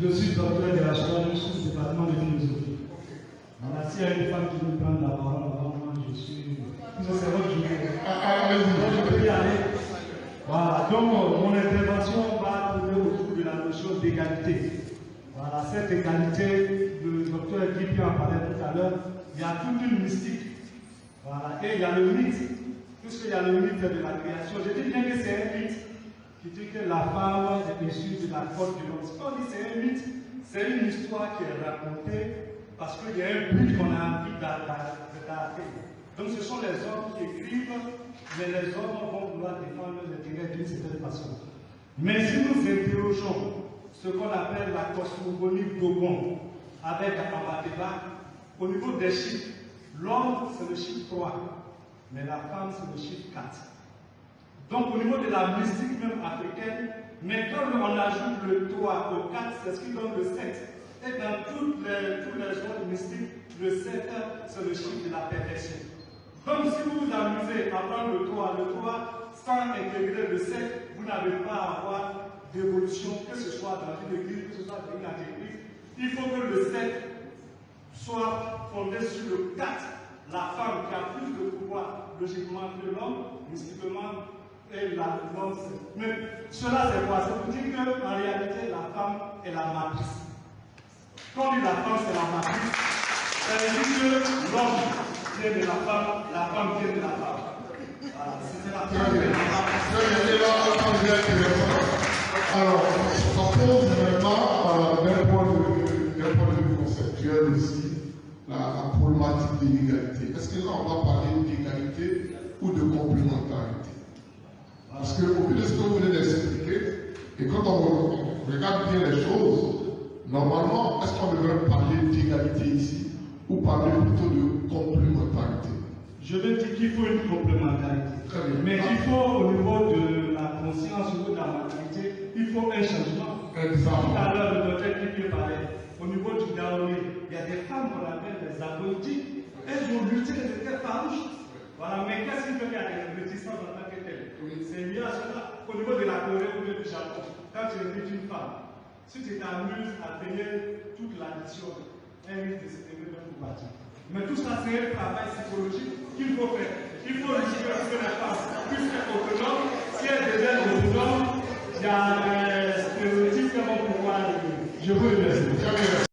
Je suis docteur de la Shoah, je suis du département de philosophie. Voilà, s'il y a une femme qui veut prendre la parole avant moi, je suis. C'est votre journée. Je peux y aller. Voilà, donc mon intervention va tourner autour de la notion d'égalité. Voilà, cette égalité, le docteur Guy en parlait tout à l'heure, il y a toute une mystique. Voilà, et il y a le mythe, puisqu'il y a le mythe de la création. Je dis bien que c'est un mythe qui dit que la femme est issue de la faute de l'homme. Ce qu'on dit, c'est un mythe, c'est une histoire qui est racontée parce qu'il y a un but qu'on a envie d'atteindre. Donc ce sont les hommes qui écrivent, mais les hommes vont vouloir défendre leurs intérêts d'une certaine façon. Mais si nous interrogeons ce qu'on appelle la cosmogonie Dogon avec Abateba, au niveau des chiffres, l'homme c'est le chiffre 3, mais la femme c'est le chiffre 4. Donc au niveau de la mystique même africaine, mais quand on ajoute le 3 au 4, c'est ce qui donne le 7. Et dans tous les autres mystiques, le 7 c'est le chiffre de la perfection. Donc si vous vous amusez à prendre le 3 sans intégrer le 7, vous n'avez pas à avoir d'évolution, que ce soit dans une église, que ce soit dans une antéchrist. Il faut que le 7 soit fondé sur le 4. La femme qui a plus de pouvoir logiquement que l'homme, mystiquement, et l'homme. Mais cela c'est quoi? C'est pour dire qu'en réalité la femme est la matrice. Quand on dit la femme c'est la matrice, ça veut dire que l'homme vient de la femme vient de la femme. Voilà, c'est la femme de la femme. Alors, on pose maintenant d'un point de vue conceptuel aussi la problématique de l'égalité. Est-ce que là on va parler d'égalité ou de complémentarité? Parce qu'au vu de ce que vous venez d'expliquer, et quand on regarde bien les choses, normalement, est-ce qu'on devrait parler d'égalité ici ou parler plutôt de complémentarité? Je veux dire qu'il faut une complémentarité. Mais il faut, au niveau de la conscience, au niveau de la mentalité, il faut un changement. Tout à l'heure, le docteur qui parlait, au niveau du Daoné, il y a des femmes qu'on appelle des abrutis. Elles ont lutté, elles étaient farouches. Voilà, mais qu'est-ce qui fait qu'il y a des réticences en tant que telles? C'est lié à cela. Au niveau de la Corée ou du Japon, quand tu invites une femme, si tu t'amuses à payer toute l'addition, elle risque de se lever même pour partir. Mais tout ça, c'est un travail psychologique qu'il faut faire. Il faut récupérer que la femme puisse être autonome. Si elle devient autonome, il y a des stéréotypes qui vont pouvoir. Je vous remercie.